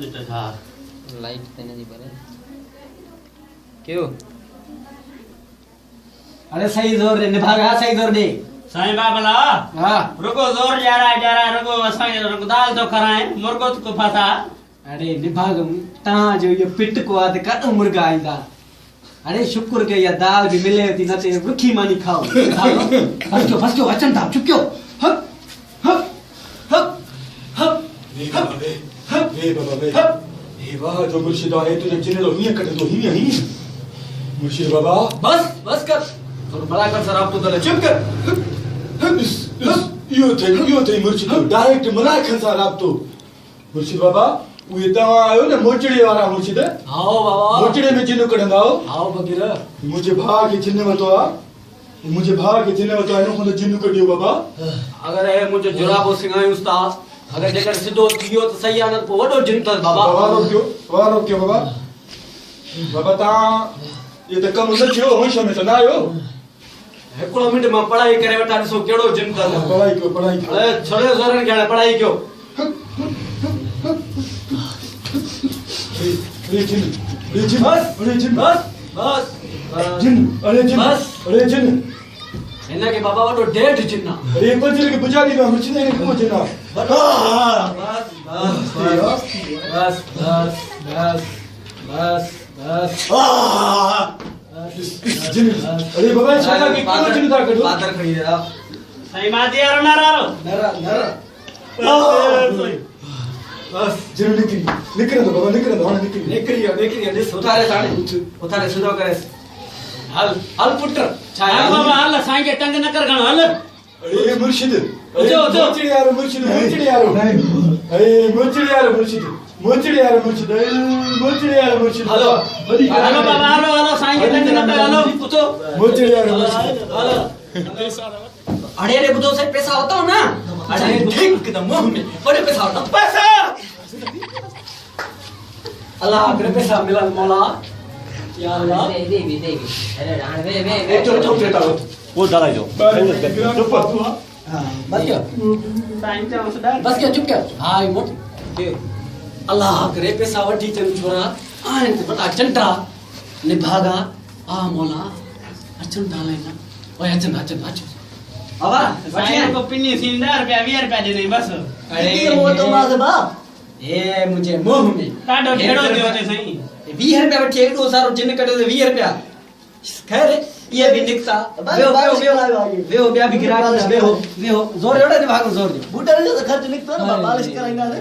litre था light देने दी पहले क्यों अरे सही जोर दे निभागा सही जोर दे साईं बाबला हां रुको जोर जा रहा है रुको असा रुको दाल तो कराए मुर्गो को फसा अरे निभाग ता जो ये पिट को आते कद मुर्गा आइंदा अरे शुक्र के या दाल भी मिले थी न ते रुखी मानी खाओ फस क्यों अचन था चुप क्यों हप हप हप हप हे बाबा हे वाह जो मुर्शिद है तुझे जिने तो हिया कटे तो हिया ही मुर्शिद बाबा बस कर और बड़ा कर सर आप तो दले चुप कर यो थे मुर्शिद डायरेक्ट मना खसा आप तो मुर्शिद बाबा वो ता आयो ना मोचड़ी वाला मुर्शिद आओ बाबा मोचड़ी में जिनो कढंदा आओ बगीरा मुझे भाग के जिने मतो आ मुझे भाग के जिने मतो आनो को जिनो कडियो बाबा अगर है मुझे जुराबो सिंगाई उस्ताद अगर जेकर सिद्धो थियो तो सही आनंद को वडो जिन तस बाबा बाबा रोक्यो बाबा बाबा ता ये तो कम न थियो होश में तो ना आयो हेकुलो मिनट में पढ़ाई करे वटा सो केड़ो जिन कर पढ़ाई अरे छोरे जोरन के पढ़ाई क्यों अरे जिन बस अरे जिन इना के बाबा वडो डेढ़ जिन्ना अरे बजर के बुझाड़ी में मुझे नहीं को जिना बस जिन अरे बाबा शाला की क्यों जिन दा करो पातर खड़ी दे साईं मादी यारो नरा बस जिन निकल दो बाबा निकल दो निकलियो दिस उतारे साड़े उतारे सुधो करे हल पुत्र हां बाबा हल साईं के तंग न कर गण हल अरे मुर्शिद जो मुर्शिद यारो मुर्शिद अरे मुर्शिद यारो हेलो हेलो बाबा हेलो साईं के तंग न कर हेलो पूछो मुर्शिद यारो हेलो अरे अरे बुधो से पैसा होता हो ना अरे ठीक एकदम मुंह में बड़े पैसा होता पैसा अल्लाह करे पैसा मिला मौला या अल्लाह दे अरे रान वे चुप वो डाला जो चुप हां बस क्या साईं चा उसदा बस क्या चुप क्या हाय मोट के अल्लाह करे पैसा वठी चन छोरा आने ते बता चंटा निभागा आ मौला अचन डालेना ओए अचन बाबा साईं को पिन्नी सींदा रुपया 20 रुपया दे नहीं बस अरे वो तो मां बाप ए मुझे मुंह में काडो ढेड़ो दियो ते सही 20 रुपया वठी एडो सारो जिन कटे 20 रुपया खैर ये भी निकता वे बिया भी गिरा वे हो जोर एड़ा ने भाग जोर दे बूटा ने तो खर्च निकतो ना मालिश कराइना ने